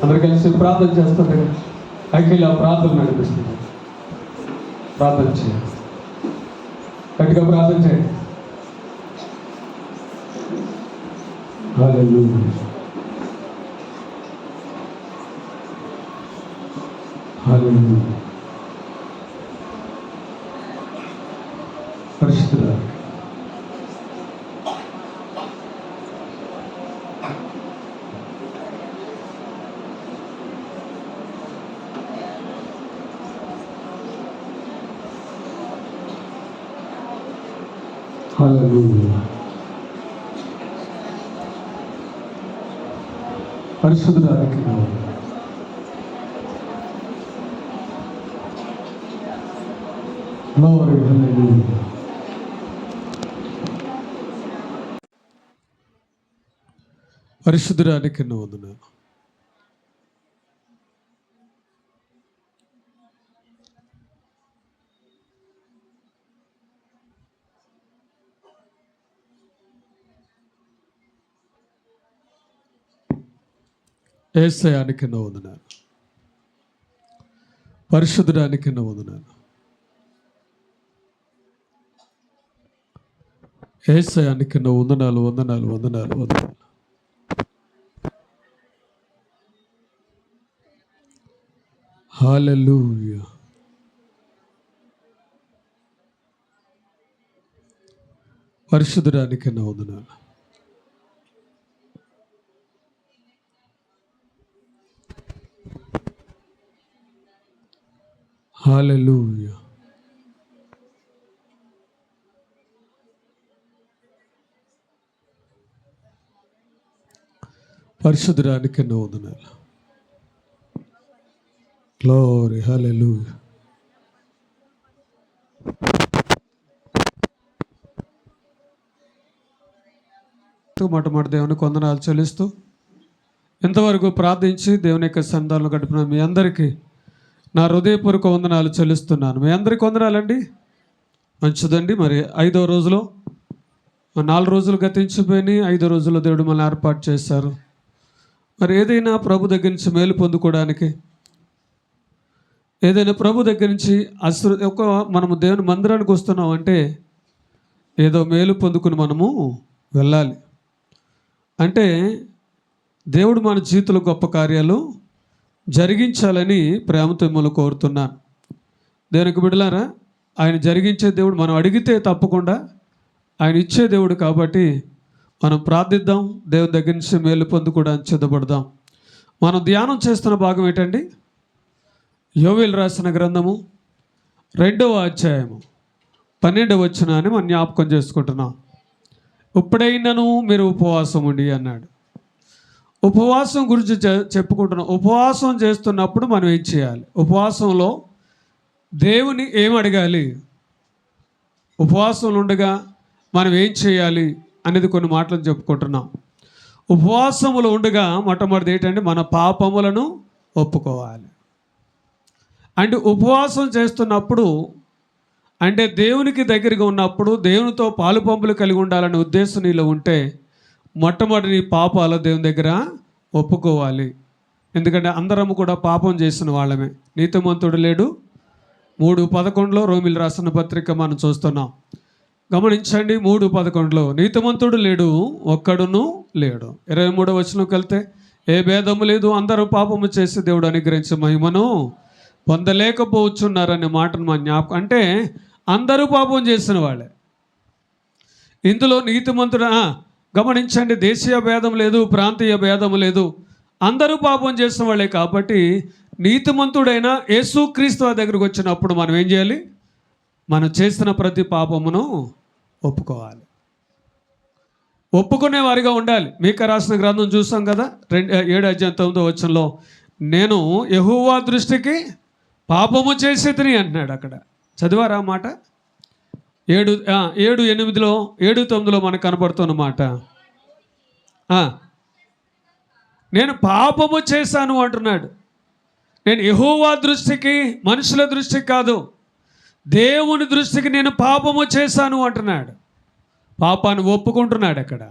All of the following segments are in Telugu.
అందరు కలిసి ప్రార్థన చేస్తుంటే అఖిల ప్రార్థన నడిపిస్తుంది. ప్రార్థన చేయండి, గట్టిగా ప్రార్థన చేయండి. హల్లెలూయా, హల్లెలూయా. పరిశుద్ధుడా, హల్లెలూయా. పరిశుద్ధుడానికి గ్లోరీ, హల్లెలూయా. పరిశుద్ధుడానికి వందనాలు. యేసయ్యానికి వందనాలు. పరిశుద్ధుడానికి వందనాలు. యేసయ్యానికి వందనాలు, వందనాలు, వందనాలు, వందనాలు. హల్లెలూయా. పరిశుద్ధుడానికి వందనాలు. హల్లెలూయా. పరిశుద్ధుడానికి వందనాలు. గ్లోరీ, హల్లెలూయా. మొట్టమొదటి దేవునికి వందనాలు చెల్లిస్తూ ఇంతవరకు ప్రార్థించి దేవుని యొక్క సన్నిధానంలో గడిపిన మీ అందరికీ నా హృదయపూర్వక వందనాలు చెల్లిస్తున్నాను. మీ అందరికీ వందనాలండి. మంచిదండి. మరి 5వ రోజులో 4 రోజులు గతించిపోయినాయి. 5వ రోజుల్లో దేవుడు మనల్ని ఏర్పాటు చేశారు. మరి ఏదైనా ప్రభు దగ్గర నుంచి మేలు పొందుకోవడానికి, ఏదైనా ప్రభు దగ్గర నుంచి మనము దేవుని మందిరానికి వస్తున్నాం అంటే ఏదో మేలు పొందుకుని మనము వెళ్ళాలి. అంటే దేవుడు మన జీవితంలో గొప్ప కార్యాలు జరిగించాలని ప్రేమతో మిమ్మల్ని కోరుతున్నాను. దేవునికి బిడ్డలారా, ఆయన జరిగించే దేవుడు. మనం అడిగితే తప్పకుండా ఆయన ఇచ్చే దేవుడు కాబట్టి మనం ప్రార్థిద్దాం. దేవుని దగ్గర నుంచి మేలు పొందుకోవడానికి సిద్ధపడదాం. మనం ధ్యానం చేస్తున్న భాగం ఏంటండి? యోవేలు రాసిన గ్రంథము 2వ అధ్యాయము 12వ వచనాన్ని మనం జ్ఞాపకం చేసుకుంటున్నాం. ఇప్పుడైనను మీరు ఉపవాసం ఉండి అన్నాడు. ఉపవాసం గురించి చెప్పుకుంటున్నాం. ఉపవాసం చేస్తున్నప్పుడు మనం ఏం చేయాలి? ఉపవాసంలో దేవుని ఏం అడగాలి? ఉపవాసంలో ఉండగా మనం ఏం చేయాలి అనేది కొన్ని మాటలు చెప్పుకుంటున్నాం. ఉపవాసములు ఉండగా మొట్టమొదటి ఏంటంటే మన పాపములను ఒప్పుకోవాలి. అంటే ఉపవాసం చేస్తున్నప్పుడు అంటే దేవునికి దగ్గరగా ఉన్నప్పుడు దేవునితో పాలు పంపులు కలిగి ఉండాలనే ఉద్దేశం నీలో ఉంటే మొట్టమొదటి నీ పాపాలు దేవుని దగ్గర ఒప్పుకోవాలి. ఎందుకంటే అందరము కూడా పాపం చేసిన వాళ్ళమే. నీతిమంతుడు లేడు 3:11 రోమిలు రాసిన పత్రిక మనం చూస్తున్నాం. గమనించండి, 3:11 నీతిమంతుడు లేడు, ఒక్కడును లేడు. 23వ వచనంకి వెళ్తే ఏ భేదము లేదు, అందరూ పాపము చేసి దేవుడు అనుగ్రహించే మహిమను పొందలేకపోతున్నారనే మాటను మన జ్ఞాపకం. అంటే అందరూ పాపం చేసిన వాళ్ళే. ఇందులో నీతిమంతుడు గమనించండి, దేశీయ భేదం లేదు, ప్రాంతీయ భేదం లేదు, అందరూ పాపం చేసిన వాళ్ళే. కాబట్టి నీతిమంతుడైన యేసుక్రీస్తు దగ్గరకు వచ్చినప్పుడు మనం ఏం చేయాలి? మనం చేసిన ప్రతి పాపమును ఒప్పుకోవాలి. ఒప్పుకునే వారిగా ఉండాలి. మీకా రాసిన గ్రంథం చూసాం కదా, 7:9 వచనంలో నేను యెహోవా దృష్టికి పాపము చేసి తిని అంటున్నాడు. అక్కడ చదివారా మాట? 7:9 మనకు కనపడుతున్న మాట. నేను పాపము చేశాను అంటున్నాడు. నేను యెహోవా దృష్టికి, మనుషుల దృష్టికి కాదు, దేవుని దృష్టికి నేను పాపము చేశాను అంటున్నాడు. పాపాన్ని ఒప్పుకుంటున్నాడు. అక్కడ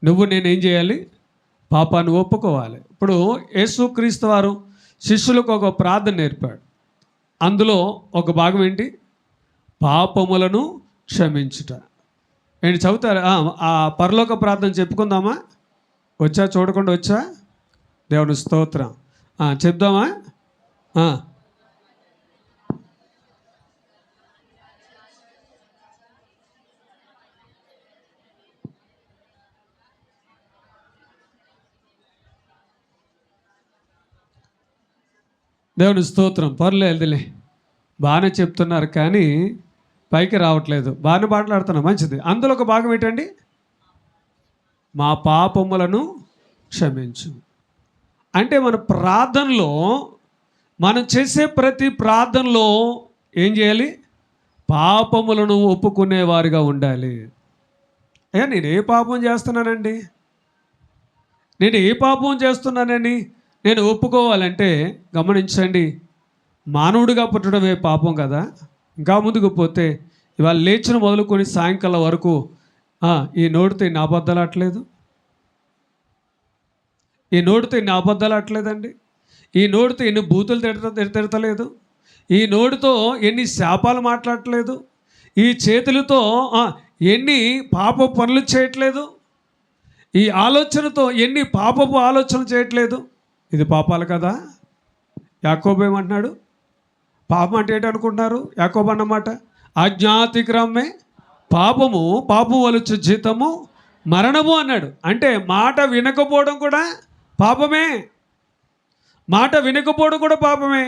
నువ్వు నేనేం చేయాలి? పాపాన్ని ఒప్పుకోవాలి. ఇప్పుడు యేసుక్రీస్తు వారు శిష్యులకు ఒక ప్రార్థన నేర్పాడు. అందులో ఒక భాగం ఏంటి? పాపములను క్షమించుట. ఏంటి చదువుతారా? ఆ పరలోక ప్రార్థన చెప్పుకుందామా? వచ్చా? చూడకుండా వచ్చా? దేవుని స్తోత్రం. చెప్దామా? దేవుని స్తోత్రం. పర్లేదులే, బాగానే చెప్తున్నారు కానీ పైకి రావట్లేదు. బాగానే మాట్లాడుతున్నా, మంచిది. అందులో ఒక భాగం ఏంటండి? మా పాపములను క్షమించు. అంటే మన ప్రార్థనలో, మనం చేసే ప్రతి ప్రార్థనలో ఏం చేయాలి? పాపములను ఒప్పుకునేవారిగా ఉండాలి. అయ్యా, నేను ఏ పాపం చేస్తున్నానండి, నేను ఏ పాపం చేస్తున్నానని నేను ఒప్పుకోవాలంటే గమనించండి, మానవుడిగా పుట్టడమే పాపం కదా. ఇంకా ముందుకు పోతే ఇవాళ లేచిన మొదలుకొని సాయంకాలం వరకు ఈ నోటితో ఇన్ని అబద్ధాలు ఆడలేదు, ఈ నోటితో ఇన్ని అబద్ధాలు ఆడలేదండి, ఈ నోటితో ఎన్ని బూతులు తిడతలేదు, ఈ నోటితో ఎన్ని శాపాలు మాట్లాడట్లేదు, ఈ చేతులతో ఎన్ని పాప పనులు చేయట్లేదు, ఈ ఆలోచనతో ఎన్ని పాపపు ఆలోచనలు చేయట్లేదు. ఇది పాపాలు కదా. యాకోబు ఏమంటున్నాడు? పాపం అంటే ఏంటనుకుంటున్నారు? యాకోబు అన్నమాట ఆజ్ఞాతిక్రమే పాపము, పాపం వలచు జీతము మరణము అన్నాడు. అంటే మాట వినకపోవడం కూడా పాపమే. మాట వినకపోవడం కూడా పాపమే.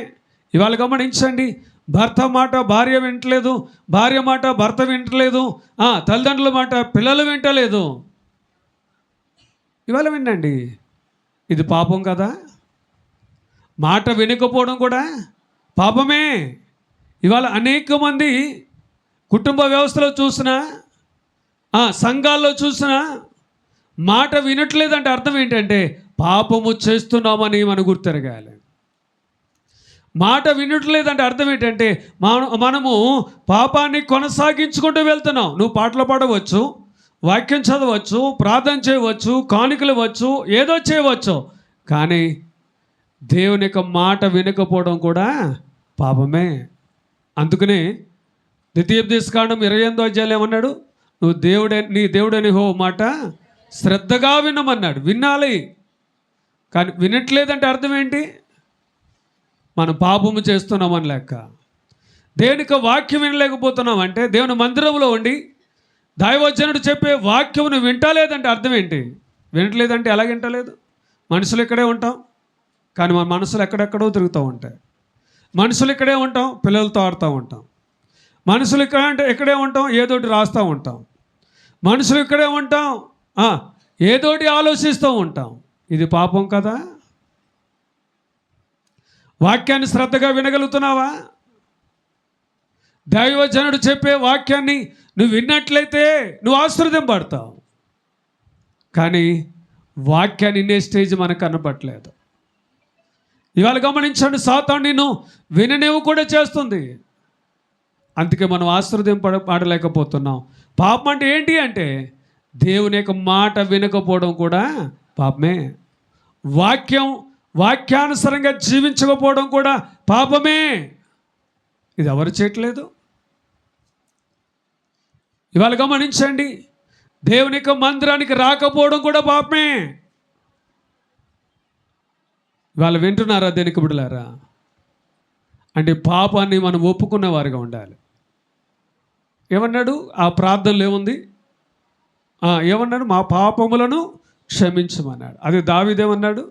ఇవాళ గమనించండి, భర్త మాట భార్య వింటలేదు, భార్య మాట భర్త వింటలేదు, తల్లిదండ్రుల మాట పిల్లలు వింటలేదు. ఇవాళ వినండి, ఇది పాపం కదా. మాట వినకపోవడం కూడా పాపమే. ఇవాళ అనేక మంది కుటుంబ వ్యవస్థలో చూసినా, సంఘాల్లో చూసినా మాట వినట్లేదంటే అర్థం ఏంటంటే పాపము చేస్తున్నామని మనం గుర్తెరగాలి. మాట వినట్లేదంటే అర్థం ఏంటంటే మనము పాపాన్ని కొనసాగించుకుంటూ వెళ్తున్నాం. నువ్వు పాటలు పాడవచ్చు, వాక్యం చదవచ్చు, ప్రార్థన చేయవచ్చు, కానుకలు ఇవ్వచ్చు, ఏదో చేయవచ్చు, కానీ దేవుని యొక్క మాట వినకపోవడం కూడా పాపమే. అందుకనే ద్వితీయోపదేశకాండం 28వ అధ్యాయంలో ఏమన్నాడు? నువ్వు నీ దేవుడని మాట శ్రద్ధగా వినమన్నాడు. వినాలి, కానీ వినట్లేదంటే అర్థం ఏంటి? మనం పాపము చేస్తున్నామని లెక్క. దేవునికి వాక్యం వినలేకపోతున్నాం అంటే దేవుని మందిరంలో ఉండి దైవజనుడు చెప్పే వాక్యమును వింటలేదంటే అర్థం ఏంటి? వినట్లేదంటే ఎలాగ వింటలేదు? మనుషులు ఇక్కడే ఉంటాం, కానీ మన మనసులు ఎక్కడెక్కడో తిరుగుతూ ఉంటాయి. మనుషులు ఇక్కడే ఉంటాం, పిల్లలతో ఆడుతూ ఉంటాం. మనుషులు ఇక్కడే ఉంటాం, ఏదోటి రాస్తూ ఉంటాం. మనుషులు ఇక్కడే ఉంటాం, ఏదోటి ఆలోచిస్తూ ఉంటాం. ఇది పాపం కదా? వాక్యాన్ని శ్రద్ధగా వినగలుగుతున్నావా? దైవజనుడు చెప్పే వాక్యాన్ని నువ్వు విన్నట్లయితే నువ్వు ఆశీర్వదింపబడతావు. కానీ వాక్యాన్ని వినే స్టేజ్ మనకు కనపట్లేదు. ఇవాళ గమనించండి, సాతాను నిన్ను విననివ్వు కూడా చేస్తుంది. అందుకే మనం ఆశీర్వదింపబడలేకపోతున్నాం. పాపం అంటే ఏంటి అంటే దేవుని యొక్క మాట వినకపోవడం కూడా పాపమే. వాక్యానుసారంగా జీవించకపోవడం కూడా పాపమే. ఇది ఎవరు చేయట్లేదు? ఇవాళ గమనించండి, దేవుని యొక్క మందిరానికి రాకపోవడం కూడా పాపమే. ఇవాళ వింటున్నారా దేనికి బిడ్డలారా? అంటే పాపాన్ని మనం ఒప్పుకున్న వారిగా ఉండాలి. ఏమన్నాడు ఆ ప్రార్థనలో? ఏముంది? ఏమన్నాడు? మా పాపములను క్షమించమన్నాడు. అదే దావీదేమన్నాడు?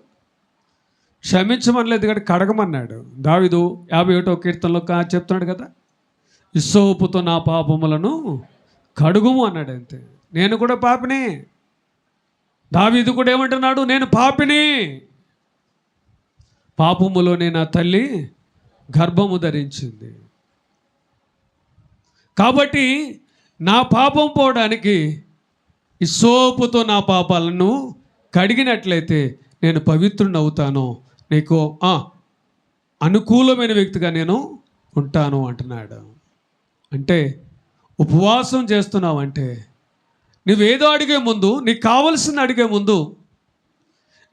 క్షమించమనలేదు కానీ కడగమన్నాడు. దావీదు 51వ కీర్తనలో చెప్తున్నాడు కదా, ఇస్సోపుతో నా పాపములను కడుగుము అన్నాడు. అంతే. నేను కూడా పాపిని. దావీదు కూడా ఏమంటున్నాడు? నేను పాపిని, పాపములోనే నా తల్లి గర్భము ధరించింది. కాబట్టి నా పాపం పోవడానికి ఇస్సోపుతో నా పాపాలను కడిగినట్లయితే నేను పవిత్రుని అవుతాను, నీకు అనుకూలమైన వ్యక్తిగా నేను ఉంటాను అంటున్నాడు. అంటే ఉపవాసం చేస్తున్నావంటే నువ్వేదో అడిగే ముందు, నీకు కావలసింది అడిగే ముందు,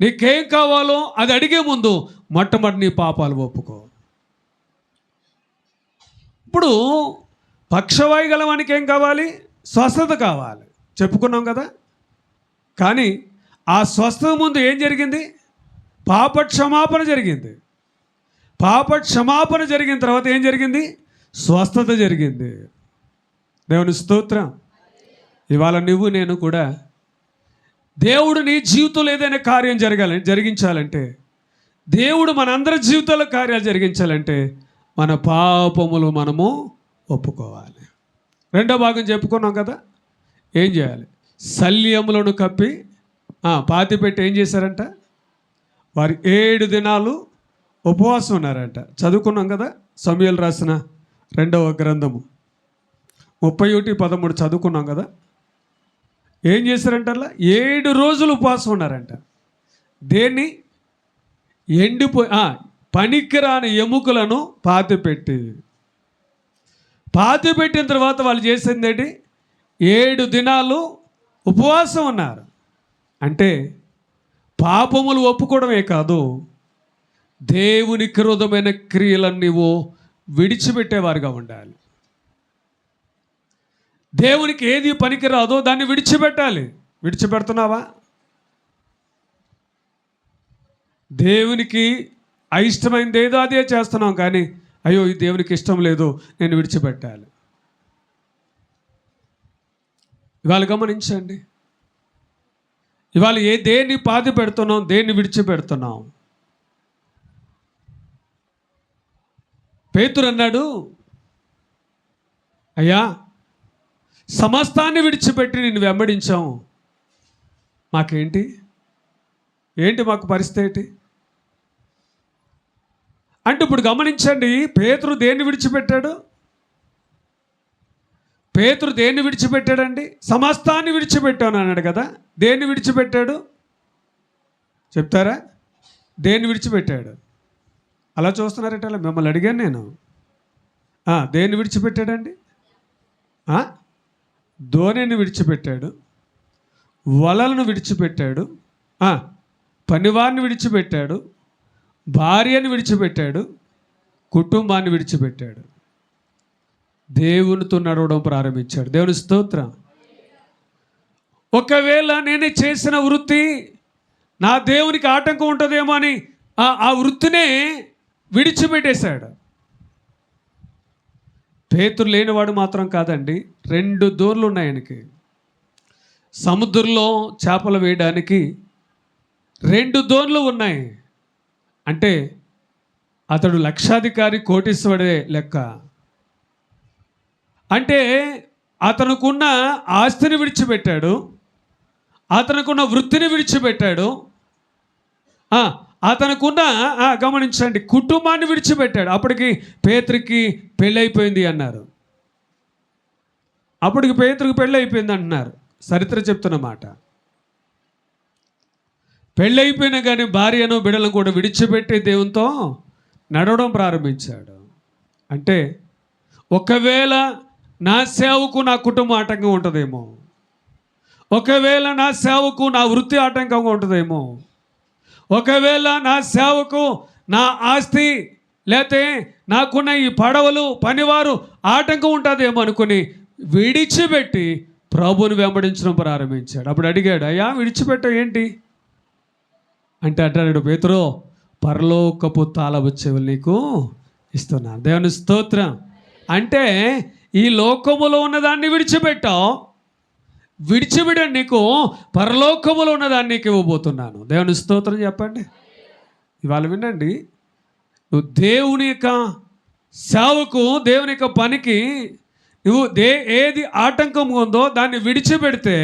నీకేం కావాలో అది అడిగే ముందు మొట్టమొదటి నీ పాపాలు ఒప్పుకో. ఇప్పుడు పక్షవాయు గలవానికి ఏం కావాలి? స్వస్థత కావాలి, చెప్పుకున్నాం కదా. కానీ ఆ స్వస్థత ముందు ఏం జరిగింది? పాప క్షమాపణ జరిగింది. పాప క్షమాపణ జరిగిన తర్వాత ఏం జరిగింది? స్వస్థత జరిగింది. దేవుని స్తోత్రం. ఇవాళ నువ్వు నేను కూడా దేవుడు నీ జీవితంలో ఏదైనా కార్యం జరిగించాలంటే, దేవుడు మనందరి జీవితాల కార్యాలు జరిగించాలంటే మన పాపములు మనము ఒప్పుకోవాలి. రెండో భాగం చెప్పుకున్నాం కదా. ఏం చేయాలి? శల్యములను కప్పి పాతిపెట్టి ఏం చేశారంట? వారు 7 దినాలు ఉపవాసం ఉన్నారంట. చదువుకున్నాం కదా, సమూయేలు రాసిన 2వ గ్రంథము 31:13 చదువుకున్నాం కదా. ఏం చేశారంట? 7 రోజులు ఉపవాసం ఉన్నారంట. దేన్ని? పనికిరాని ఎముకలను పాతిపెట్టిన తర్వాత వాళ్ళు చేసింది ఏంటి? 7 దినాలు ఉపవాసం ఉన్నారు. అంటే పాపములు ఒప్పుకోవడమే కాదు, దేవునికి విరోధమైన క్రియలను నీవు విడిచిపెట్టేవారుగా ఉండాలి. దేవునికి ఏది పనికిరాదో దాన్ని విడిచిపెట్టాలి. విడిచిపెడుతున్నావా? దేవునికి అయిష్టమైనది ఏదో అదే చేస్తున్నాం, కానీ అయ్యో ఈ దేవునికి ఇష్టం లేదు, నేను విడిచిపెట్టాలి. ఇవాళ గమనించండి, ఇవాళ దేన్ని పాతి పెడుతున్నాం, దేన్ని విడిచిపెడుతున్నాం? పేతురు అన్నాడు, అయ్యా సమస్తాన్ని విడిచిపెట్టి నిన్ను వెంబడించాం, మాకేంటి మాకు పరిస్థితి ఏంటి అంటే, ఇప్పుడు గమనించండి, పేతురు దేన్ని విడిచిపెట్టాడు? పేతురు దేన్ని విడిచిపెట్టాడండి? సమస్తాన్ని విడిచిపెట్టాను అన్నాడు కదా. దేన్ని విడిచిపెట్టాడు చెప్తారా? దేన్ని విడిచిపెట్టాడు? అలా చూస్తున్నారట. అలా మిమ్మల్ని అడిగాను నేను. దేన్ని విడిచిపెట్టాడండి? ధోనిని విడిచిపెట్టాడు, వలలను విడిచిపెట్టాడు, పనివారిని విడిచిపెట్టాడు, భార్యను విడిచిపెట్టాడు, కుటుంబాన్ని విడిచిపెట్టాడు. దేవునితో నడవడం ప్రారంభించాడు. దేవుని స్తోత్రం. ఒకవేళ నేను చేసిన వృత్తి నా దేవునికి ఆటంకం ఉంటుందేమో అని ఆ వృత్తినే విడిచిపెట్టేశాడు. పేతురు లేనివాడు మాత్రం కాదండి, 2 దోర్లు ఉన్నాయి ఆయనకి. సముద్రంలో చేపలు వేయడానికి 2 దోర్లు ఉన్నాయి. అంటే అతడు లక్షాధికారి, కోటీశ్వరుడే లెక్క. అంటే అతనుకున్న ఆస్తిని విడిచిపెట్టాడు, అతనుకున్న వృత్తిని విడిచిపెట్టాడు, అతనుకున్న గమనించండి కుటుంబాన్ని విడిచిపెట్టాడు. అప్పటికి పేతురుకి పెళ్ళైపోయింది అన్నారు. అప్పటికి పేతురుకి పెళ్ళైపోయింది అంటున్నారు, చరిత్ర చెప్తున్న మాట. పెళ్ళైపోయినా కానీ భార్యను బిడ్డలను కూడా విడిచిపెట్టి దేవునితో నడవడం ప్రారంభించాడు. అంటే ఒకవేళ నా సేవకు నా కుటుంబం ఆటంకంగా ఉంటుందేమో, ఒకవేళ నా సేవకు నా వృత్తి ఆటంకంగా ఉంటుందేమో, ఒకవేళ నా సేవకు నా ఆస్తి లేతే నాకున్న ఈ పడవలు పనివారు ఆటంకం ఉంటుందేమో అనుకుని విడిచిపెట్టి ప్రభువుని వెంబడించడం ప్రారంభించాడు. అప్పుడు అడిగాడు, అయ్యా విడిచిపెట్టావు ఏంటి అంటే అంటాడు పేతురు, పరలోకపు తాళపు చెవులు నీకు ఇస్తున్నాను. దేవుని స్తోత్రం. అంటే ఈ లోకములో ఉన్నదాన్ని విడిచిపెట్టావు, విడిచిపెట్టండి నీకు పరలోకములో ఉన్నదాన్ని నీకు ఇవ్వబోతున్నాను. దేవుని స్తోత్రం చెప్పండి. ఇవాళ వినండి, నువ్వు దేవుని యొక్క సేవకు, దేవుని యొక్క పనికి నువ్వు ఏది ఆటంకం ఉందో దాన్ని విడిచిపెడితే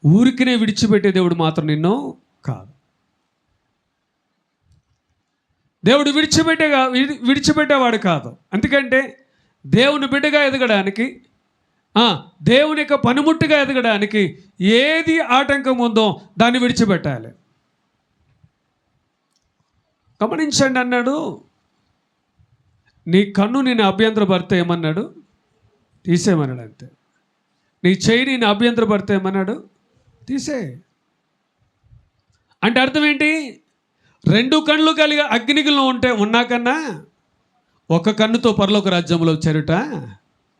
ఊరికినే విడిచిపెట్టే దేవుడు మాత్రం నిన్ను కాదు. దేవుడు విడిచిపెట్టేవాడు కాదు. ఎందుకంటే దేవుని బిడ్డగా ఎదగడానికి, దేవుని యొక్క పనిముట్టుగా ఎదగడానికి ఏది ఆటంకం ఉందో దాన్ని విడిచిపెట్టాలి. గమనించండి అన్నాడు, నీ కన్ను నేను అభ్యంతరపడితే ఏమన్నాడు, తీసేయమన్నాడు. అంతే. నీ చెయ్యి నేను అభ్యంతరపడితే ఏమన్నాడు, తీసే. అంటే అర్థం ఏంటి, 2 కళ్ళు కలిగి అగ్నిగుల్లో ఉన్నాకన్నా ఒక కన్నుతో పరలోక రాజ్యంలో చేరుట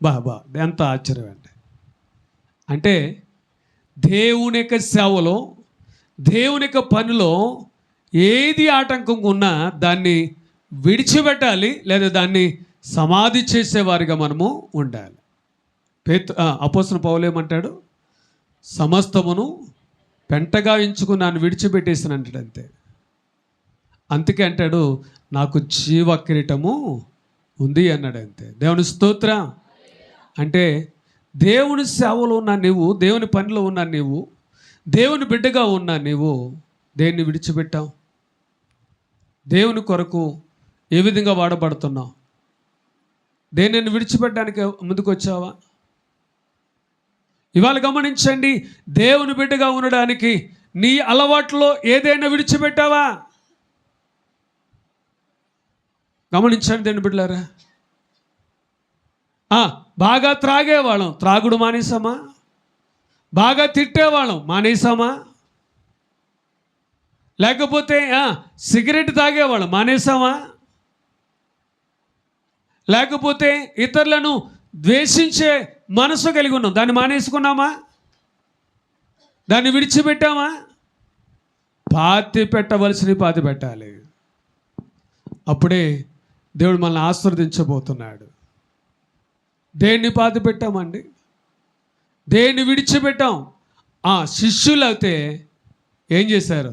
బాబా ఎంత ఆశ్చర్యం అండి. అంటే దేవుని యొక్క సేవలో, దేవుని యొక్క పనిలో ఏది ఆటంకం ఉన్నా దాన్ని విడిచిపెట్టాలి, లేదా దాన్ని సమాధి చేసేవారిగా మనము ఉండాలి. అపోస్తలుడు పౌలు ఏమంటాడు, సమస్తమును పెంటగా ఎంచుకుని నన్ను విడిచిపెట్టేసిన అంటాడు. అంతే. అందుకే అంటాడు, నాకు జీవ కిరీటము ఉంది అన్నాడు. అంతే. దేవుని స్తోత్రం. అంటే దేవుని సేవలో ఉన్న నీవు, దేవుని పనిలో ఉన్న నీవు, దేవుని బిడ్డగా ఉన్న నీవు దేన్ని విడిచిపెట్టావు? దేవుని కొరకు ఏ విధంగా వాడబడుతున్నావు? దేనిని విడిచిపెట్టడానికి ముందుకు వచ్చావా? ఇవాళ గమనించండి, దేవుని బిడ్డగా ఉండడానికి నీ అలవాట్లో ఏదైనా విడిచిపెట్టావా? గమనించండి దేవుని బిడ్డలారా. బాగా త్రాగేవాళ్ళం, త్రాగుడు మానేసామా? బాగా తిట్టేవాళ్ళం, మానేసామా? లేకపోతే సిగరెట్ తాగేవాళ్ళం, మానేసామా? లేకపోతే ఇతరులను ద్వేషించే మనసు కలిగి ఉన్నాం, దాన్ని మానేసుకున్నామా? దాన్ని విడిచిపెట్టామా? పాతి పెట్టాలి. అప్పుడే దేవుడు మనల్ని ఆశీర్వదించబోతున్నాడు. దేన్ని పాతి పెట్టామండి? దేన్ని విడిచిపెట్టాం? శిష్యులు అయితే ఏం చేశారు?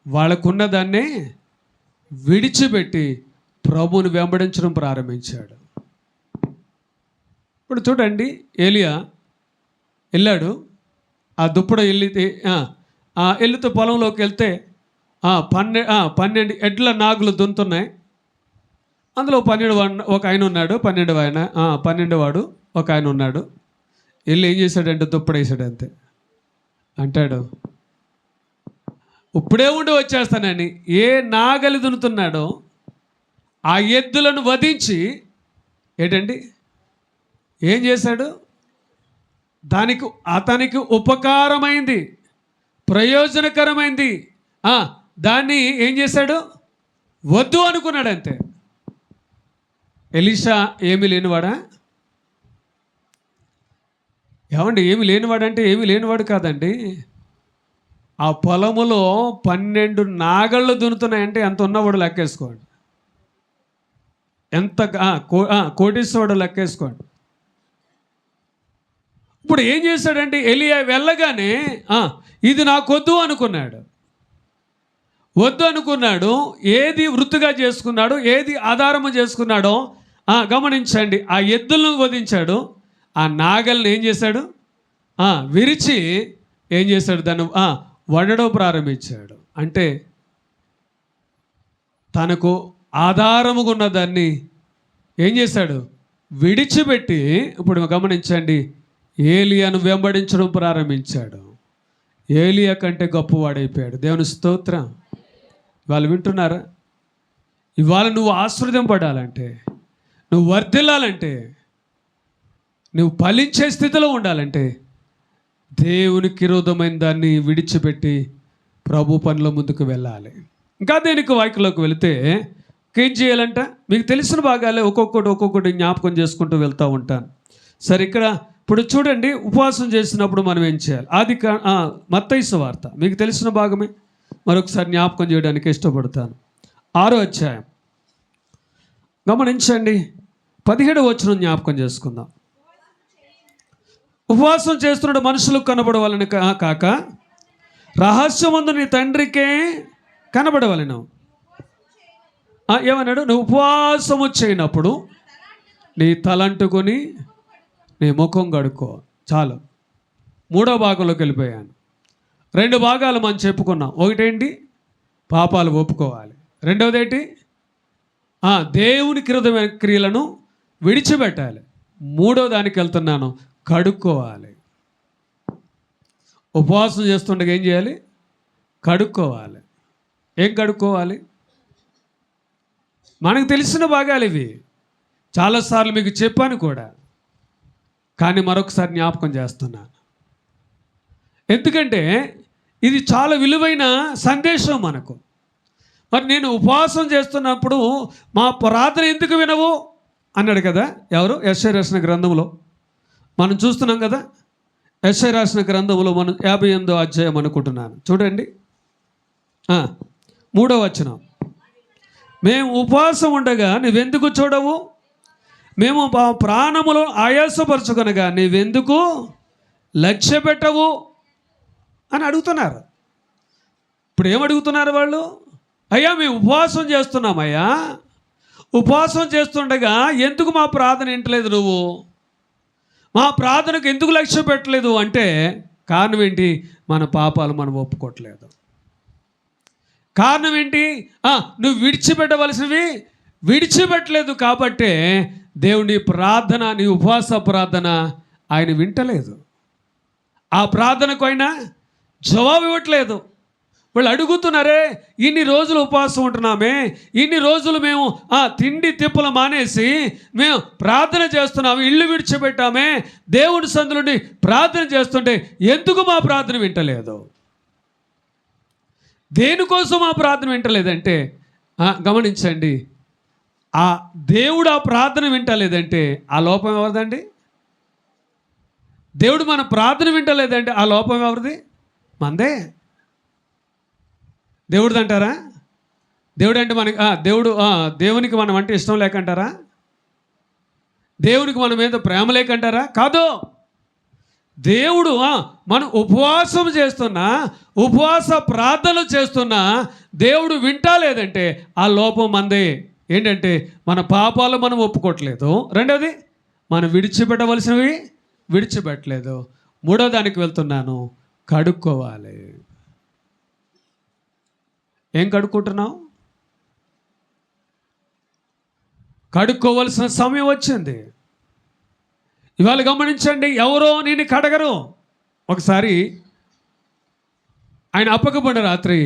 వాళ్ళకున్న దాన్నే విడిచిపెట్టి ప్రభువుని వెంబడించడం ప్రారంభించాడు. ఇప్పుడు చూడండి, ఏలియా వెళ్ళాడు, ఆ దుప్పడ ఎల్లుతో పొలంలోకి వెళ్తే 12 ఎడ్ల నాగులు దున్నుతున్నాయి. అందులో 12 ఒక ఆయన ఉన్నాడు, 12 వాడు ఒక ఆయన ఉన్నాడు. వెళ్ళి ఏం చేశాడంటే దుప్పడేసాడు. అంతే. అంటాడు, ఇప్పుడే ఉండి వచ్చేస్తానని ఏ నాగలి దున్నుతున్నాడో ఆ ఎద్దులను వధించి ఏంటండి ఏం చేశాడు? అతనికి ఉపకారమైంది, ప్రయోజనకరమైంది దాన్ని ఏం చేశాడు? వద్దు అనుకున్నాడు. అంతే. ఎలీషా ఏమీ లేనివాడా? ఏమండి, ఏమి లేనివాడు అంటే ఏమి లేనివాడు కాదండి. ఆ పొలములో 12 నాగళ్ళు దున్నుతున్నాయంటే ఎంత ఉన్నవాడు లెక్కేసుకోండి. ఎంత కోటీశ్వరుడు లెక్కేసుకోండి. ఇప్పుడు ఏం చేశాడంటే ఎలియా వెళ్ళగానే ఇది నాకొద్దు అనుకున్నాడు. వద్దు అనుకున్నాడు. ఏది వృత్తిగా చేసుకున్నాడు, ఏది ఆధారము చేసుకున్నాడో గమనించండి. ఆ ఎద్దులను వధించాడు. ఆ నాగల్ని ఏం చేశాడు? విరిచి ఏం చేశాడు? దాన్ని వండడం ప్రారంభించాడు. అంటే తనకు ఆధారముగా ఉన్న దాన్ని ఏం చేశాడు? విడిచిపెట్టి, ఇప్పుడు గమనించండి, ఏలియాను వెంబడించడం ప్రారంభించాడు. ఏలియా కంటే గొప్పవాడైపోయాడు. దేవుని స్తోత్రం. వాళ్ళు వింటున్నారా? ఇవాళ నువ్వు ఆశీర్వదింపడాలంటే, నువ్వు వర్ధిల్లాలంటే, నువ్వు ఫలించే స్థితిలో ఉండాలంటే దేవునికి విరోధమైన దాన్ని విడిచిపెట్టి ప్రభు పనిలో ముందుకు వెళ్ళాలి. ఇంకా దేనికి వాక్యంలోకి వెళితే ఏం చేయాలంట? మీకు తెలిసిన భాగాలే ఒక్కొక్కటి జ్ఞాపకం చేసుకుంటూ వెళ్తూ ఉంటాను. సరే, ఇక్కడ ఇప్పుడు చూడండి, ఉపవాసం చేసినప్పుడు మనం ఏం చేయాలి? మత్తయి సువార్త మీకు తెలిసిన భాగమే, మరొకసారి జ్ఞాపకం చేయడానికి ఇష్టపడతాను. 6వ అధ్యాయం గమనించండి, 17వ వచనం జ్ఞాపకం చేసుకుందాం. ఉపవాసం చేస్తున్న మనుషులకు కనబడవాలని కాక రహస్యమందు నీ తండ్రికే కనబడవలను. ఏమన్నాడు? నువ్వు ఉపవాసము చేయనప్పుడు నీ తలంటుకొని నీ ముఖం కడుక్కో. చాలు. 3వ భాగంలోకి వెళ్ళిపోయాను. 2 భాగాలు మనం చెప్పుకున్నాం. ఒకటేంటి? పాపాలు ఒప్పుకోవాలి. రెండవది ఏంటి? దేవునికి విరోధమైన క్రియలను విడిచిపెట్టాలి. 3వ దానికి వెళ్తున్నాను, కడుక్కోవాలి. ఉపవాసం చేస్తుండగా ఏం చేయాలి? కడుక్కోవాలి. ఏం కడుక్కోవాలి? మనకు తెలిసిన భాగాలు ఇవి. చాలాసార్లు మీకు చెప్పాను కూడా, కానీ మరొకసారి జ్ఞాపకం చేస్తున్నాను. ఎందుకంటే ఇది చాలా విలువైన సందేశం మనకు. మరి నేను ఉపవాసం చేస్తున్నప్పుడు మా ప్రార్థన ఎందుకు వినవు అన్నాడు కదా. ఎవరు? యెషయా రాసిన గ్రంథంలో మనం చూస్తున్నాం కదా. యెషయా రాసిన గ్రంథంలో మనం 58వ అధ్యాయం అనుకుంటున్నాను. చూడండి, 3వ వచనం. మేము ఉపవాసం ఉండగా నువ్వెందుకు చూడవు? మేము ప్రాణములు ఆయాసపరచుకొనగా నీవెందుకు లక్ష్య పెట్టవు అని అడుగుతున్నారు. ఇప్పుడు ఏమడుగుతున్నారు వాళ్ళు? అయ్యా, మేము ఉపవాసం చేస్తున్నామయ్యా, ఉపవాసం చేస్తుండగా ఎందుకు మా ప్రార్థన వింటలేదు? నువ్వు మా ప్రార్థనకు ఎందుకు లక్ష్య పెట్టలేదు అంటే కారణం ఏంటి? మన పాపాలు మనం ఒప్పుకోవట్లేదు. కారణం ఏంటి? నువ్వు విడిచిపెట్టవలసినవి విడిచిపెట్టలేదు కాబట్టే దేవుని ప్రార్థన, నీ ఉపవాస ప్రార్థన ఆయన వింటలేదు. ఆ ప్రార్థనకు అయినా జవాబు ఇవ్వట్లేదు. వాళ్ళు అడుగుతున్నారే, ఇన్ని రోజులు ఉపవాసం ఉంటున్నామే, ఇన్ని రోజులు మేము తిండి తిప్పులు మానేసి మేము ప్రార్థన చేస్తున్నాము, ఇల్లు విడిచిపెట్టామే, దేవుడి సందులుండి ప్రార్థన చేస్తుంటే ఎందుకు మా ప్రార్థన వింటలేదు? దేనికోసం ఆ ప్రార్థన వింటలేదంటే గమనించండి, ఆ దేవుడు ఆ ప్రార్థన వింటలేదంటే ఆ లోపం ఎవరిదండి? దేవుడు మన ప్రార్థన వింటలేదంటే ఆ లోపం ఎవరిది? మందే. దేవుడిది అంటారా? దేవుడు అంటే మనకి దేవునికి మనం అంటే ఇష్టం లేకంటారా? దేవునికి మన మీద ప్రేమ లేకంటారా? కాదు. దేవుడు మనం ఉపవాసం చేస్తున్నా, ఉపవాస ప్రార్థనలు చేస్తున్నా దేవుడు వింటా లేదంటే ఆ లోపం మందే. ఏంటంటే మన పాపాలు మనం ఒప్పుకోవట్లేదు. రెండవది, మనం విడిచిపెట్టవలసినవి విడిచిపెట్టలేదు. 3వ దానికి వెళ్తున్నాను, కడుక్కోవాలి. ఏం కడుక్కుంటున్నావు? కడుక్కోవలసిన సమయం వచ్చింది. ఇవాళ గమనించండి, ఎవరో నేను కడగరు. ఒకసారి ఆయన అప్పకబడిన రాత్రి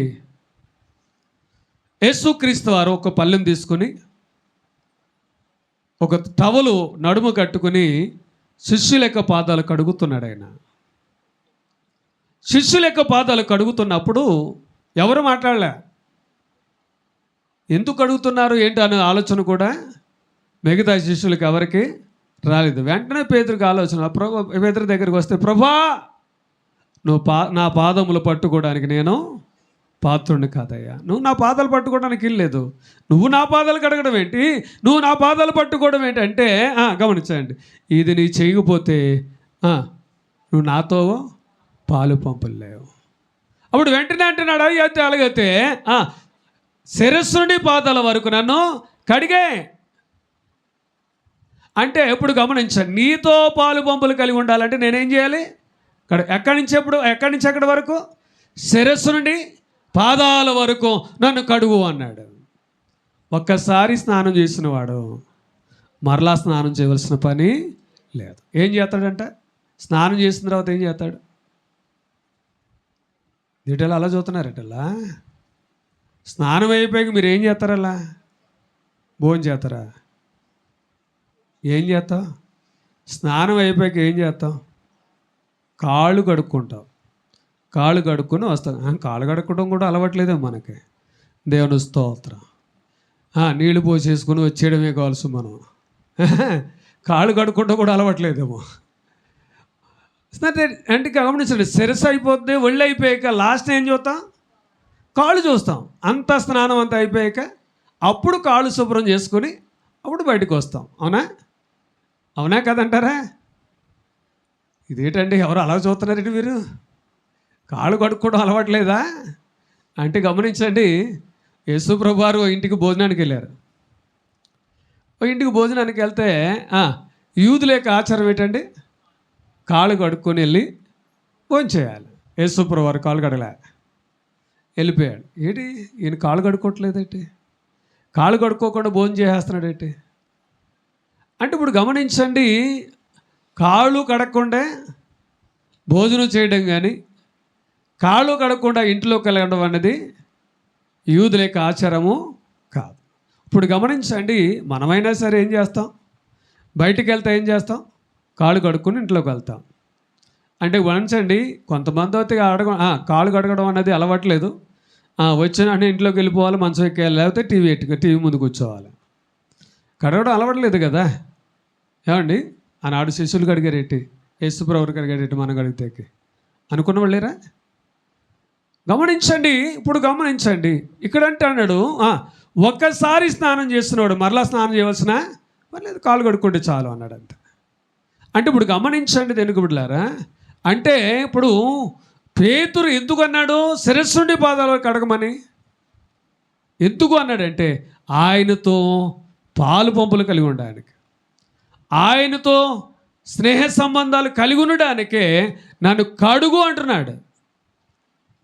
యేసుక్రీస్తు వారు ఒక పళ్ళెం తీసుకుని ఒక టవలు నడుము కట్టుకుని శిష్యుల యొక్క పాదాలు కడుగుతున్నాడు. ఆయన శిష్యుల యొక్క పాదాలు కడుగుతున్నప్పుడు ఎవరు మాట్లాడలే. ఎందుకు కడుగుతున్నారు ఏంటి అనే ఆలోచన కూడా మిగతా శిష్యులకు ఎవరికి రాలేదు. వెంటనే పేతురుకి ఆలోచన, పేతురు దగ్గరికి వస్తే, ప్రభా నువ్వు నా పాదములు పట్టుకోవడానికి నేను పాత్రుడిని కాదయ్యా. నువ్వు నా పాదాలు పట్టుకోవడానికి ఇల్లేదు, నువ్వు నా పాదాలు కడగడం ఏంటి, నువ్వు నా పాదాలు పట్టుకోవడం ఏంటి అంటే, గమనించండి, ఇది నీ చేయకపోతే నువ్వు నాతో పాలు పంపులేవు. అప్పుడు వెంటనే అంటున్నాడు, అయితే అలాగైతే శిరస్సు నుండి పాదాల వరకు నన్ను కడిగే. అంటే ఎప్పుడు గమనించండి, నీతో పాలు పంపులు కలిగి ఉండాలంటే నేనేం చేయాలి? ఎక్కడి నుంచి ఎక్కడి వరకు? శిరస్సు నుండి పాదాల వరకు నన్ను కడుగు అన్నాడు. ఒక్కసారి స్నానం చేసినవాడు మరలా స్నానం చేయవలసిన పని లేదు. ఏం చేస్తాడంట? స్నానం చేసిన తర్వాత ఏం చేస్తాడు? వీటిలో అలా చూస్తున్నారటల్లా. స్నానం అయిపోయాక మీరు ఏం చేస్తారలా? భోజనం చేస్తారా? ఏం చేస్తావు? స్నానం అయిపోయాక ఏం చేస్తావు? కాళ్ళు కడుక్కుంటావు. కాళ్ళు కడుక్కొని వస్తాం. కాళ్ళు కడుక్కోవడం కూడా అలవాట్లేదే మనకి. దేవుని స్తోత్రం. నీళ్లు పోసేసుకొని వచ్చేయడమే కావాల్సి మనం. కాళ్ళు కడుక్కుంటూ కూడా అలవాట్లేదేమో. అంటే గమనించండి, శిరస్సు అయిపోతుంది, ఒళ్ళు అయిపోయాక లాస్ట్ ఏం చూస్తాం? కాళ్ళు చూస్తాం. అంత స్నానం అంతా అయిపోయాక అప్పుడు కాళ్ళు శుభ్రం చేసుకొని అప్పుడు బయటకు వస్తాం. అవునా కదంటారా? ఇదేంటండి ఎవరు అలా చూస్తున్నారండి మీరు? కాళ్ళు కడుక్కోవడం అలవాట్లేదా అంటే గమనించండి, యేసు ప్రభు వారు ఇంటికి భోజనానికి వెళ్ళారు. ఇంటికి భోజనానికి వెళ్తే యూదుల యొక్క ఆచారం ఏంటండి? కాళ్ళు కడుక్కొని వెళ్ళి భోజనం చేయాలి. యేసు ప్రభు వారు కాళ్ళు కడగలే, వెళ్ళిపోయాడు. ఏంటి ఈయన కాళ్ళు కడుక్కోవట్లేదేంటి? కాళ్ళు కడుక్కోకుండా భోజనం చేసేస్తున్నాడు ఏంటి అంటే, ఇప్పుడు గమనించండి, కాళ్ళు కడగకుండా భోజనం చేయడం కానీ కాళ్ళు కడగకుండా ఇంట్లోకి వెళ్ళడం అన్నది యూదుల యొక్క ఆచారము కాదు. ఇప్పుడు గమనించండి, మనమైనా సరే ఏం చేస్తాం? బయటికి వెళ్తే ఏం చేస్తాం? కాళ్ళు కడుక్కొని ఇంట్లోకి వెళ్తాం. అంటే గమనించండి, కొంతమంది అయితే కాళ్ళు కడగడం అనేది అలవాట్లేదు. వచ్చిన ఇంట్లోకి వెళ్ళిపోవాలి, మంచం ఎక్కేయాలి, లేకపోతే టీవీ ముందు కూర్చోవాలి. కడగడం అలవాట్లేదు కదా. ఏమండి, ఆనాడు శిష్యులు కడిగారేంటి, యేసుప్రభువు కడిగారేంటి, మనం కడిగితే అనుకున్న వాళ్ళేరా? గమనించండి, ఇప్పుడు గమనించండి, ఇక్కడంటే అన్నాడు ఒక్కసారి స్నానం చేస్తున్నాడు మరలా స్నానం చేయవలసిన లేదు, కాళ్ళు కడుక్కుంటే చాలు అన్నాడు అంతే. అంటే ఇప్పుడు గమనించండి దేనికి బిడ్డలారా, అంటే ఇప్పుడు పేతురు ఎందుకు అన్నాడు శిరస్సు నుండి పాదాలు కడగమని? ఎందుకు అన్నాడంటే ఆయనతో పాలు పంపులు కలిగి ఉండడానికి, ఆయనతో స్నేహ సంబంధాలు కలిగి ఉండడానికే నన్ను కడుగు అంటున్నాడు.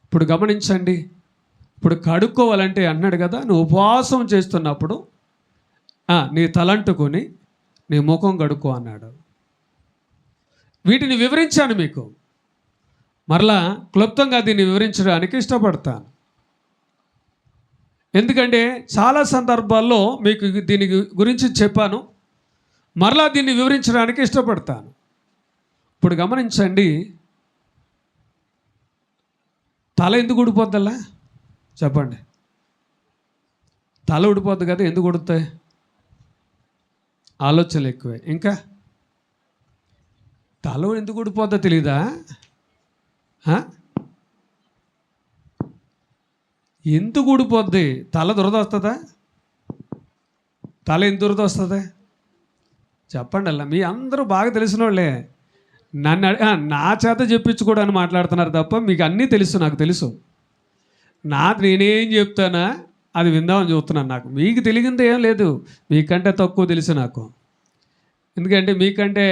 ఇప్పుడు గమనించండి, ఇప్పుడు కడుక్కోవాలంటే అన్నాడు కదా, నువ్వు ఉపవాసం చేస్తున్నప్పుడు నీ తలంటుకొని నీ ముఖం కడుక్కో అన్నాడు. వీటిని వివరించాను మీకు, మరలా క్లుప్తంగా దీన్ని వివరించడానికి ఇష్టపడతాను. ఎందుకంటే చాలా సందర్భాల్లో మీకు దీని గురించి చెప్పాను, మరలా దీన్ని వివరించడానికి ఇష్టపడతాను. ఇప్పుడు గమనించండి, తల ఎందుకు ఊడిపోద్దల్లా చెప్పండి? తల ఊడిపోద్ది కదా, ఎందుకు ఉడుతాయి? ఆలోచనలు ఎక్కువే. ఇంకా తల ఎందుకు ఊడిపోద్దో తెలీదా? ఎందుకు ఊడిపోద్ది? తల దురద వస్తుందా? తల ఎంత దురద వస్తుంది చెప్పండి. అలా మీ అందరూ బాగా తెలిసిన వాళ్ళే, నన్ను నా చేత చెప్పించుకోవడానికి మాట్లాడుతున్నారు తప్ప మీకు అన్నీ తెలుసు, నాకు తెలుసు. నేనేం చెప్తానా అది విందామని చూస్తున్నాను. నాకు మీకు తెలియంది ఏం లేదు, మీకంటే తక్కువ తెలుసు నాకు. ఎందుకంటే మీకంటే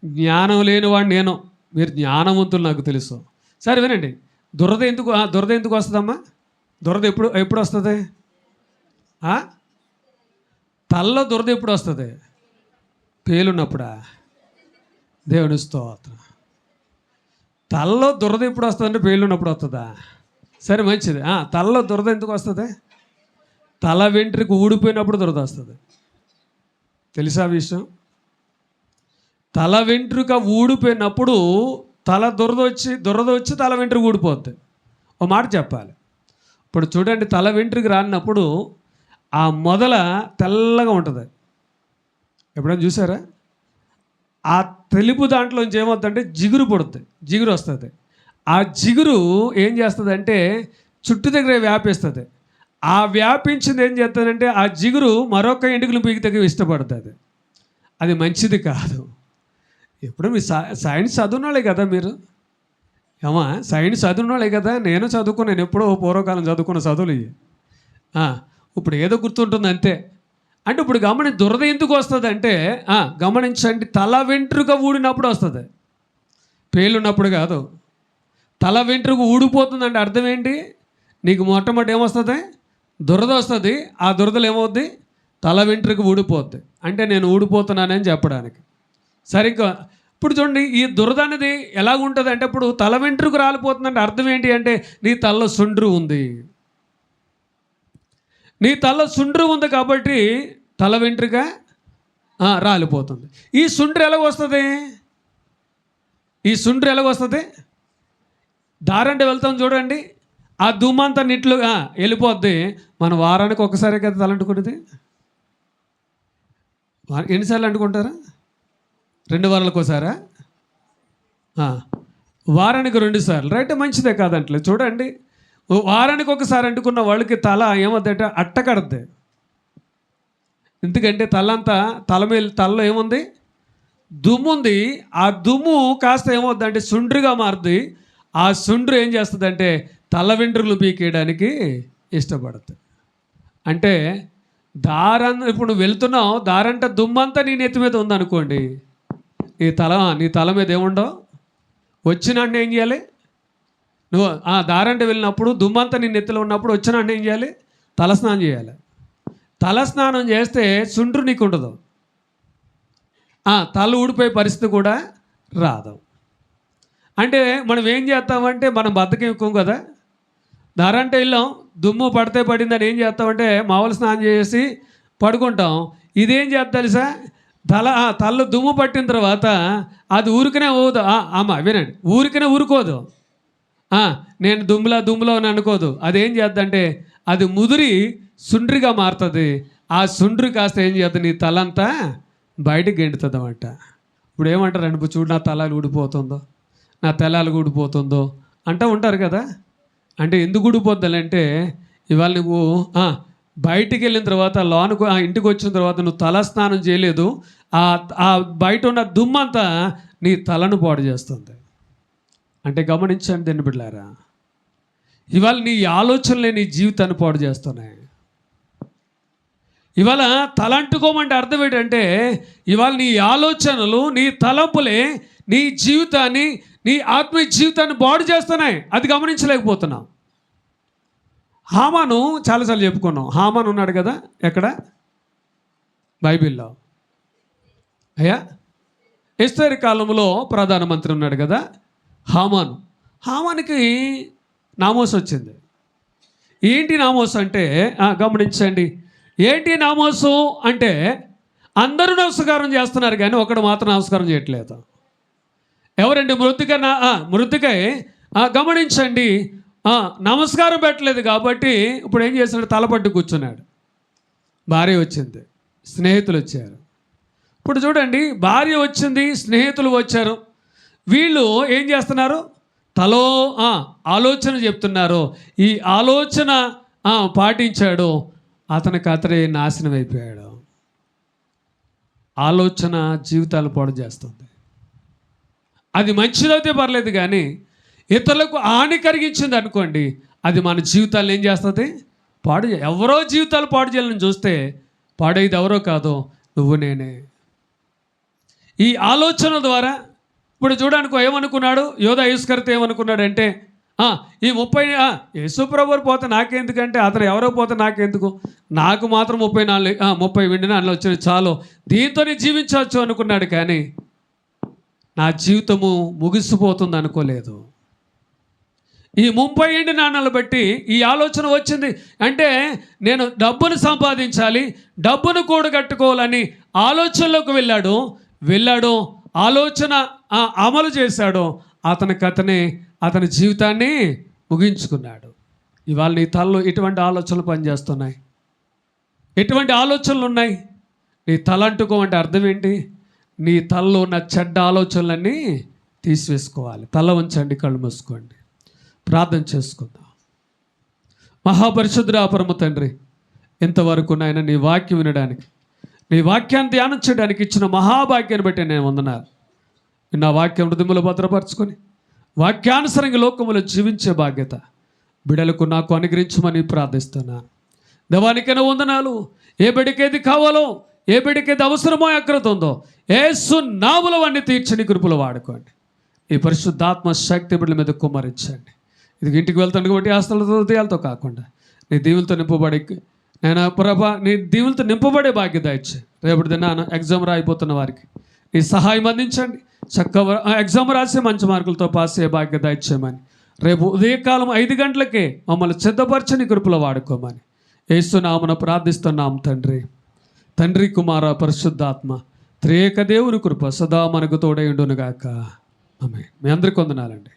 జ్ఞానం లేనివాడు నేను, మీరు జ్ఞానవంతులు నాకు తెలుసు. సరే వినండి, దురద ఎందుకు వస్తుందమ్మా? దురద ఎప్పుడు వస్తుంది? తలలో దురద ఎప్పుడు వస్తుంది? పేలున్నప్పుడా? దేవుని స్తోత్రం. తలలో దురద ఎప్పుడు వస్తుంది అంటే పేలున్నప్పుడు వస్తుందా? సరే మంచిది. తలలో దురద ఎందుకు వస్తుంది? తల వెంట్రుక ఊడిపోయినప్పుడు దురద వస్తుంది. తెలుసా విషయం? తల వెంట్రుక ఊడిపోయినప్పుడు దురద వచ్చి తల వెంట్రుక ఊడిపోద్ది. ఓ మాట చెప్పాలి. ఇప్పుడు చూడండి, తల వెంట్రుక రాలినప్పుడు ఆ మొదల తెల్లగా ఉంటుంది. ఎప్పుడైనా చూసారా? ఆ తెలుపు దాంట్లోంచి ఏమవుతుందంటే జిగురు పుడుతుంది, జిగురు వస్తుంది. ఆ జిగురు ఏం చేస్తుందంటే చుట్టు దగ్గర వ్యాపిస్తుంది. ఆ వ్యాపించింది ఏం చేస్తుందంటే ఆ జిగురు మరొక ఎంటుకలు పీకి దగ్గర ఇష్టపడుతుంది. అది మంచిది కాదు. ఇప్పుడు మీ సైన్స్ చదువునాలే కదా మీరు, ఏమా సైన్స్ చదువునాలే కదా. నేను చదువుకున్నాను, ఎప్పుడో పూర్వకాలం చదువుకున్న చదువులు ఇవి. ఇప్పుడు ఏదో గుర్తుంటుంది అంతే. అంటే ఇప్పుడు దురద ఎందుకు వస్తుంది అంటే గమనించండి, తల వెంట్రుక ఊడినప్పుడు వస్తుంది, పేలున్నప్పుడు కాదు. తల వెంట్రుక ఊడిపోతుందంటే అర్థం ఏంటి? నీకు మొట్టమొదటి ఏమొస్తుంది? దురద వస్తుంది. ఆ దురదలు ఏమవుద్ది? తల వెంట్రుక ఊడిపోద్ది. అంటే నేను ఊడిపోతున్నానని చెప్పడానికి. సరిగ్గా ఇప్పుడు చూడండి, ఈ దురద అనేది ఎలాగుంటుంది అంటే, ఇప్పుడు తల వెంట్రుక రాలిపోతుందంటే అర్థం ఏంటి అంటే నీ తలలో సుండ్రు ఉంది. నీ తల సుండ్రు ఉంది కాబట్టి తల వెంట్రుక రాలిపోతుంది. ఈ సుండ్రు ఎలాగొస్తుంది? ఈ సుండ్రు ఎలాగొస్తుంది? దారంటే వెళ్తాం చూడండి, ఆ దుమ్మంతా నిట్లు వెళ్ళిపోద్ది. మనం వారానికి ఒకసారి కదా తలంటుకునేది. ఎన్నిసార్లు అంటుకుంటారా? 2 వారాలకు ఒకసారా? వారానికి 2 సార్లు, రైట్, మంచిదే కాదంటలేదు. చూడండి, వారానికి ఒకసారి అంటుకున్న వాళ్ళకి తల ఏమవుతుందంటే అట్టకడద్ది. ఎందుకంటే తలలో ఏముంది? దుమ్ము ఉంది. ఆ దుమ్ము కాస్త ఏమవుద్దంటే సుండ్రుగా మారుద్ది. ఆ సుండ్రు ఏం చేస్తుందంటే తల వెంట్రుకలు పీకేయడానికి ఇష్టపడుతుంది. అంటే ఇప్పుడు నువ్వు వెళ్తున్నావు, దారంట దుమ్మంతా నీ నెత్తి మీద ఉందనుకోండి, నీ తల మీద ఏముండవు. వచ్చినంటే ఏం చేయాలి? నువ్వు దారంట వెళ్ళినప్పుడు దుమ్మంతా నీ నెత్తిలో ఉన్నప్పుడు వచ్చినంటే ఏం చేయాలి? తలస్నానం చేయాలి. తలస్నానం చేస్తే సుండ్రు నీకు ఉండదు, తల ఊడిపోయే పరిస్థితి కూడా రాదు. అంటే మనం ఏం చేస్తామంటే, మనం బద్ధకం ఎక్కువ కదా. దారంటే వెళ్ళాం, దుమ్ము పడితే పడిందని ఏం చేస్తామంటే మామూలు స్నానం చేసి పడుకుంటాం. ఇదేం చేస్తా తెలుసా? తలలో దుమ్ము పట్టిన తర్వాత అది ఊరికనే పోదు. వినండి, ఊరికనే ఊరుకోదు. నేను దుమ్ములో అని అనుకోదు. అదేం చేద్దంటే అది ముదిరి సుండ్రిగా మారుతుంది. ఆ సుండ్రి కాస్త ఏం చేస్తుంది? నీ తలంతా బయటకు గెంటుతుంది అన్నమాట. ఇప్పుడు ఏమంటారు? చూడు, నా తలాలు ఊడిపోతుందో, నా తెలాలు ఊడిపోతుందో అంటూ ఉంటారు కదా. అంటే ఎందుకు ఊడిపోద్దాలంటే, ఇవాళ నువ్వు బయటికి వెళ్ళిన తర్వాత లోనుకు ఇంటికి వచ్చిన తర్వాత నువ్వు తల స్నానం చేయలేదు. ఆ బయట ఉన్న దుమ్మంతా నీ తలను పాడు చేస్తుంది. అంటే గమనించండి దీన్ని బిడ్డలారా, ఇవాళ నీ ఆలోచనలే నీ జీవితాన్ని పాడు చేస్తున్నాయి. ఇవాళ తలంటుకోమంటే అర్థం ఏంటంటే, ఇవాళ నీ ఆలోచనలు, నీ తలంపులే నీ జీవితాన్ని, నీ ఆత్మీయ జీవితాన్ని పాడు చేస్తున్నాయి. అది గమనించలేకపోతున్నాం. హామాను చాలాసార్లు చెప్పుకున్నాం. హామాను ఉన్నాడు కదా, ఎక్కడ? బైబిల్లో. అయ్యా, ఎస్తేరు కాలంలో ప్రధానమంత్రి ఉన్నాడు కదా హామానుకి నామోసు వచ్చింది. ఏంటి నామోసు అంటే గమనించండి, ఏంటి నామోసు అంటే అందరూ నమస్కారం చేస్తున్నారు కానీ ఒకడు మాత్రం నమస్కారం చేయట్లేదు. ఎవరండి? మృతికై గమనించండి, నమస్కారం పెట్టలేదు కాబట్టి ఇప్పుడు ఏం చేస్తున్నాడు? తలపట్టు కూర్చున్నాడు. భార్య వచ్చింది, స్నేహితులు వచ్చారు. ఇప్పుడు చూడండి, భార్య వచ్చింది, స్నేహితులు వచ్చారు. వీళ్ళు ఏం చేస్తున్నారు? తలో ఆలోచన చెప్తున్నారు. ఈ ఆలోచన పాటించాడు, అతనే నాశనం అయిపోయాడు. ఆలోచన జీవితాలు పాడు చేస్తుంది. అది మంచిదైతే పర్లేదు కానీ ఇతరులకు హాని కలిగించింది అనుకోండి, అది మన జీవితాలు ఏం చేస్తుంది? ఎవరో జీవితాలు పాడు చేయాలని చూస్తే పాడేది ఎవరో కాదో, నువ్వు నేనే. ఈ ఆలోచన ద్వారా ఇప్పుడు చూడడానికి ఏమనుకున్నాడు యోధా ఇస్కరియోతు? ఏమనుకున్నాడంటే ఈ 30 యేసుప్రభు పోతే నాకెందుకంటే, అతను ఎవరో పోతే నాకెందుకు, నాకు మాత్రం 30 వెండి నాణాలు వచ్చిన చాలు, దీంతోనే జీవించవచ్చు అనుకున్నాడు. కానీ నా జీవితము ముగిసిపోతుంది అనుకోలేదు. ఈ 30 వెండి నాణాలు బట్టి ఈ ఆలోచన వచ్చింది. అంటే నేను డబ్బును సంపాదించాలి, డబ్బును కూడగట్టుకోవాలని ఆలోచనలోకి వెళ్ళాడు. ఆలోచన అమలు చేశాడు. అతని జీవితాన్ని ముగించుకున్నాడు. ఇవాళ నీ తలలో ఎటువంటి ఆలోచనలు పనిచేస్తున్నాయి? ఎటువంటి ఆలోచనలు ఉన్నాయి? నీ తల అంటుకోమంటే అర్థం ఏంటి? నీ తలలో ఉన్న చెడ్డ ఆలోచనలన్నీ తీసివేసుకోవాలి. తల వంచండి, కళ్ళు మూసుకోండి, ప్రార్థన చేసుకుందాం. మహాపరిశుద్ధుడా పరమ తండ్రి, ఇంతవరకు నాయన నీ వాక్యం వినడానికి, నీ వాక్యాన్ని ధ్యానం చేయడానికి ఇచ్చిన మహాభాగ్యాన్ని బట్టి నేను వందనాలు. నా వాక్యం హృదయములో భద్రపరచుకొని వాక్యానుసరంగా లోకములో జీవించే బాధ్యత బిడలకు నాకు అనుగ్రహించమని ప్రార్థిస్తున్నాను. దేవానికైనా వందనాలు. ఏ బిడ్డకేది కావాలో, ఏ బిడ్డకేది అవసరమో, అగ్రత ఉందో యేసు నామములో అన్ని తీర్చని కృపలో వాడుకోండి. ఈ పరిశుద్ధాత్మ శక్తి బిడ్డల మీద కుమ్మరించండి. ఇది ఇంటికి వెళ్తాను కాబట్టి ఆస్తులతో హృదయాలతో కాకుండా నీ దీవులతో నింపబడి, నేను ప్రభా నీ దీవులతో నింపబడే బాధ్యత ఇచ్చే. రేపటి దినాన ఎగ్జామ్ రాయిపోతున్న వారికి నీ సహాయం అందించండి. చక్కగా ఎగ్జామ్ రాసే మంచి మార్కులతో పాస్ అయ్యే బాధ్యత ఇచ్చేయమని, రేపు ఉదయకాలం 5 గంటలకే మమ్మల్ని సిద్ధపరచని కృపలో వాడుకోమని యేసు నామమున ప్రార్థిస్తున్నాం తండ్రి. తండ్రి, కుమార, పరిశుద్ధాత్మ త్రియేక దేవుని కృప సదా మనకు తోడై ఉండునుగాక. ఆమేన్. మీ అందరికీ వందనాలండి.